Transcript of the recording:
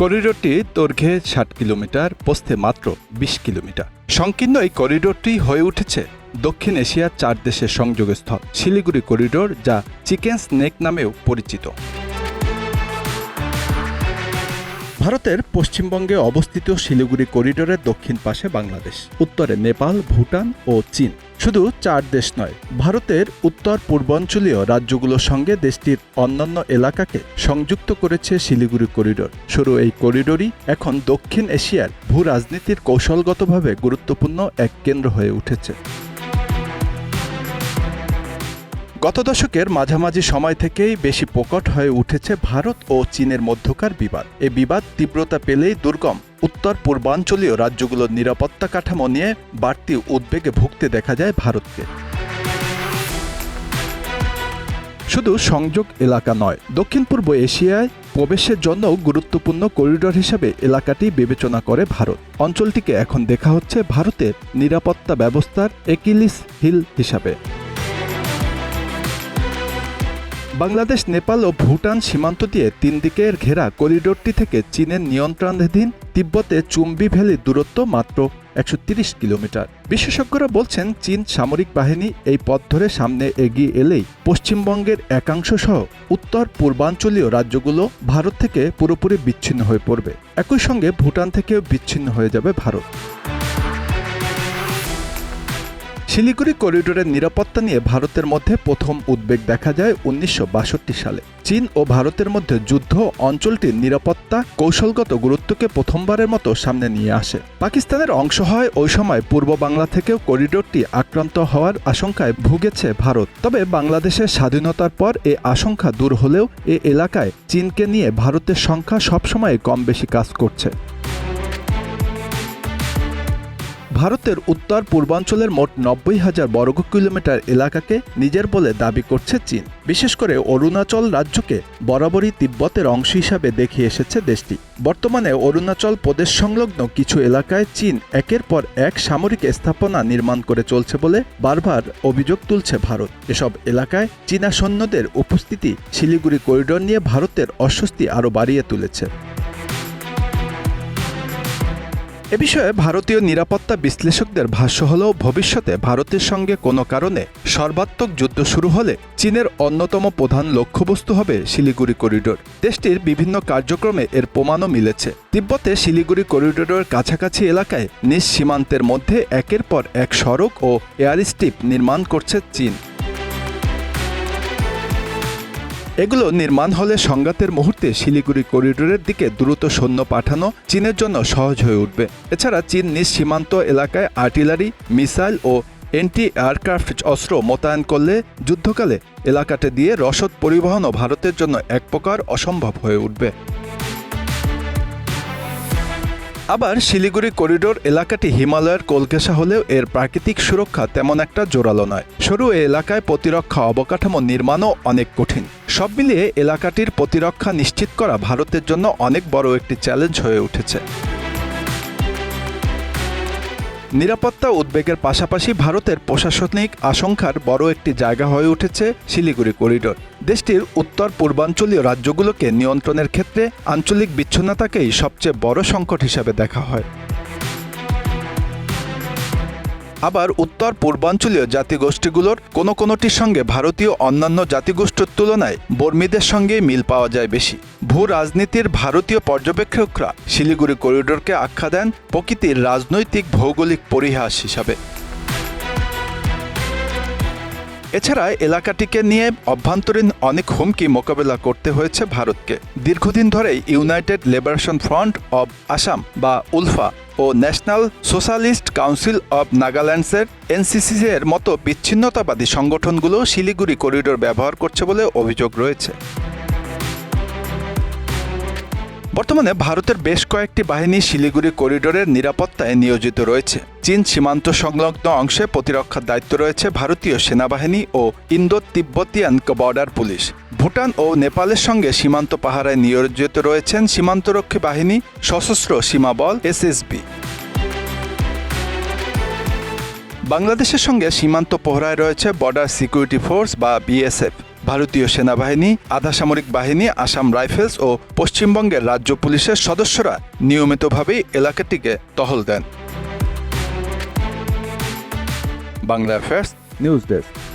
করিডোরটি দৈর্ঘ্যে ৬০ কিলোমিটার, প্রস্থে মাত্র ২০ কিলোমিটার। সংকীর্ণ এই করিডোরটি হয়ে উঠেছে দক্ষিণ এশিয়ার ৪ দেশের সংযোগস্থল শিলিগুড়ি করিডোর, যা চিকেন স্নেক নামেও পরিচিত। ভারতের পশ্চিমবঙ্গে অবস্থিত শিলিগুড়ি করিডোরের দক্ষিণ পাশে বাংলাদেশ, উত্তরে নেপাল, ভুটান ও চীন। শুধু ৪ দেশ নয়, ভারতের উত্তর পূর্বাঞ্চলীয় রাজ্যগুলোর সঙ্গে দেশটির অন্যান্য এলাকাকে সংযুক্ত করেছে শিলিগুড়ি করিডোর। সরু এই করিডোরই এখন দক্ষিণ এশিয়ার ভূ রাজনীতির কৌশলগতভাবে গুরুত্বপূর্ণ এক কেন্দ্র হয়ে উঠেছে। গত দশকের মাঝামাঝি সময় থেকেই বেশি প্রকট হয়ে উঠেছে ভারত ও চীনের মধ্যকার বিবাদ। এই বিবাদ তীব্রতা পেলেই দুর্গম উত্তর পূর্বাঞ্চলীয় রাজ্যগুলোর নিরাপত্তা কাঠামো নিয়ে বাড়তি উদ্বেগে ভুগতে দেখা যায় ভারতকে। শুধু সংযোগ এলাকা নয়, দক্ষিণ পূর্ব এশিয়ায় প্রবেশের জন্যও গুরুত্বপূর্ণ করিডোর হিসেবে এলাকাটি বিবেচনা করে ভারত। অঞ্চলটিকে এখন দেখা হচ্ছে ভারতের নিরাপত্তা ব্যবস্থার একিলিস হিল হিসাবে। বাংলাদেশ, নেপাল ও ভুটান সীমান্ত দিয়ে ৩ দিকের ঘেরা করিডোরটি থেকে চীনের নিয়ন্ত্রণাধীন তিব্বতে চুম্বি ভ্যালির দূরত্ব মাত্র ১৩০ কিলোমিটার। বিশেষজ্ঞরা বলছেন, চীন সামরিক বাহিনী এই পথ ধরে সামনে এগিয়ে এলেই পশ্চিমবঙ্গের একাংশ সহ উত্তর পূর্বাঞ্চলীয় রাজ্যগুলো ভারত থেকে পুরোপুরি বিচ্ছিন্ন হয়ে পড়বে। একই সঙ্গে ভুটান থেকেও বিচ্ছিন্ন হয়ে যাবে ভারত। শিলিগুড়ি করিডোরের নিরাপত্তা নিয়ে ভারতের মধ্যে প্রথম উদ্বেগ দেখা যায় ১৯৬২ সালে। চীন ও ভারতের মধ্যে যুদ্ধ অঞ্চলটির নিরাপত্তা কৌশলগত গুরুত্বকে প্রথমবারের মতো সামনে নিয়ে আসে। পাকিস্তানের অংশ হয় ওই সময় পূর্ব বাংলা থেকেও করিডোরটি আক্রান্ত হওয়ার আশঙ্কায় ভুগেছে ভারত। তবে বাংলাদেশের স্বাধীনতার পর এ আশঙ্কা দূর হলেও এ এলাকায় চীনকে নিয়ে ভারতের সংখ্যা সবসময় কম বেশি কাজ করছে। ভারতের উত্তর পূর্বাঞ্চলের মোট ৯০,০০০ বর্গ কিলোমিটার এলাকাকে নিজের বলে দাবি করছে চীন। বিশেষ করে অরুণাচল রাজ্যকে বরাবরই তিব্বতের অংশ হিসাবে দেখে এসেছে দেশটি। বর্তমানে অরুণাচল প্রদেশ সংলগ্ন কিছু এলাকায় চীন একের পর এক সামরিক স্থাপনা নির্মাণ করে চলছে বলে বারবার অভিযোগ তুলছে ভারত। এসব এলাকায় চীনা সৈন্যদের উপস্থিতি শিলিগুড়ি করিডোর নিয়ে ভারতের অস্বস্তি আরও বাড়িয়ে তুলেছে। এ বিষয়ে ভারতীয় নিরাপত্তা বিশ্লেষকদের ভাষ্য হলেও ভবিষ্যতে ভারতের সঙ্গে কোনো কারণে সর্বাত্মক যুদ্ধ শুরু হলে চীনের অন্যতম প্রধান লক্ষ্যবস্তু হবে শিলিগুড়ি করিডোর। দেশটির বিভিন্ন কার্যক্রমে এর প্রমাণও মিলেছে। তিব্বতে শিলিগুড়ি করিডোরের কাছাকাছি এলাকায় নিজ সীমান্তের মধ্যে একের পর এক সড়ক ও এয়ারস্ট্রিপ নির্মাণ করছে চীন। এগুলো নির্মাণ হলে সংঘাতের মুহূর্তে শিলিগুড়ি করিডোরের দিকে দ্রুত সৈন্য পাঠানো চীনের জন্য সহজ হয়ে উঠবে। এছাড়া চীন নিজ সীমান্ত এলাকায় আর্টিলারি, মিসাইল ও অ্যান্টি এয়ারক্রাফট অস্ত্র মোতায়েন করলে যুদ্ধকালে এলাকাটা দিয়ে রসদ পরিবহনও ভারতের জন্য এক প্রকার অসম্ভব হয়ে উঠবে। আবার শিলিগুড়ি করিডোর এলাকাটি হিমালয়ের কোলঘেঁষা হলেও এর প্রাকৃতিক সুরক্ষা তেমন একটা জোরালো নয়। সরু এ এলাকায় প্রতিরক্ষা অবকাঠামো নির্মাণও অনেক কঠিন। সব মিলিয়ে এলাকাটির প্রতিরক্ষা নিশ্চিত করা ভারতের জন্য অনেক বড় একটি চ্যালেঞ্জ হয়ে উঠেছে। নিরাপত্তা উদ্বেগের পাশাপাশি ভারতের প্রশাসনিক আশঙ্কার বড় একটি জায়গা হয়ে উঠেছে শিলিগুড়ি করিডোর। দেশটির উত্তর পূর্বাঞ্চলীয় রাজ্যগুলোকে নিয়ন্ত্রণের ক্ষেত্রে আঞ্চলিক বিচ্ছিন্নতাকেই সবচেয়ে বড় সংকট হিসাবে দেখা হয়। আবার উত্তর পূর্বাঞ্চলীয় জাতিগোষ্ঠীগুলোর কোনোটির সঙ্গে ভারতীয় অন্যান্য জাতিগোষ্ঠীর তুলনায় বর্মীদের সঙ্গে মিল পাওয়া যায় বেশি। ভূ রাজনীতির ভারতীয় পর্যবেক্ষকরা শিলিগুড়ি করিডোরকে আখ্যা দেন প্রকৃতির রাজনৈতিক ভৌগোলিক পরিহাস হিসাবে। এছাড়া এলাকাটিকে নিয়ে অভ্যন্তরীণ অনেক হুমকি মোকাবেলা করতে হয়েছে ভারতকে। দীর্ঘদিন ধরেই United Liberation Front of Assam বা উলফা ও ন্যাশনাল সোশ্যালিস্ট কাউন্সিল অব নাগাল্যান্ডসের এনসিসি এর মতো বিচ্ছিন্নতাবাদী সংগঠনগুলো শিলিগুড়ি করিডোর ব্যবহার করছে বলে অভিযোগ রয়েছে। বর্তমানে ভারতের বেশ কয়েকটি বাহিনী শিলিগুড়ি করিডোরের নিরাপত্তায় নিয়োজিত রয়েছে। চীন সীমান্ত সংলগ্ন অংশে প্রতিরক্ষার দায়িত্ব রয়েছে ভারতীয় সেনাবাহিনী ও Indo Tibetan border police. Bhutan ও নেপালের সঙ্গে সীমান্ত পাহারায় নিয়োজিত রয়েছেন সীমান্তরক্ষী বাহিনী, সশস্ত্র সীমা বল এসএসবি। বাংলাদেশের সঙ্গে সীমান্ত প্রহরায় রয়েছে বর্ডার সিকিউরিটি ফোর্স বা বিএসএফ। ভারতীয় সেনাবাহিনী, আধা সামরিক বাহিনী, আসাম রাইফেলস ও পশ্চিমবঙ্গের রাজ্য পুলিশের সদস্যরা নিয়মিতভাবেই এলাকাটিকে টহল দেন। Bangla affairs news desk.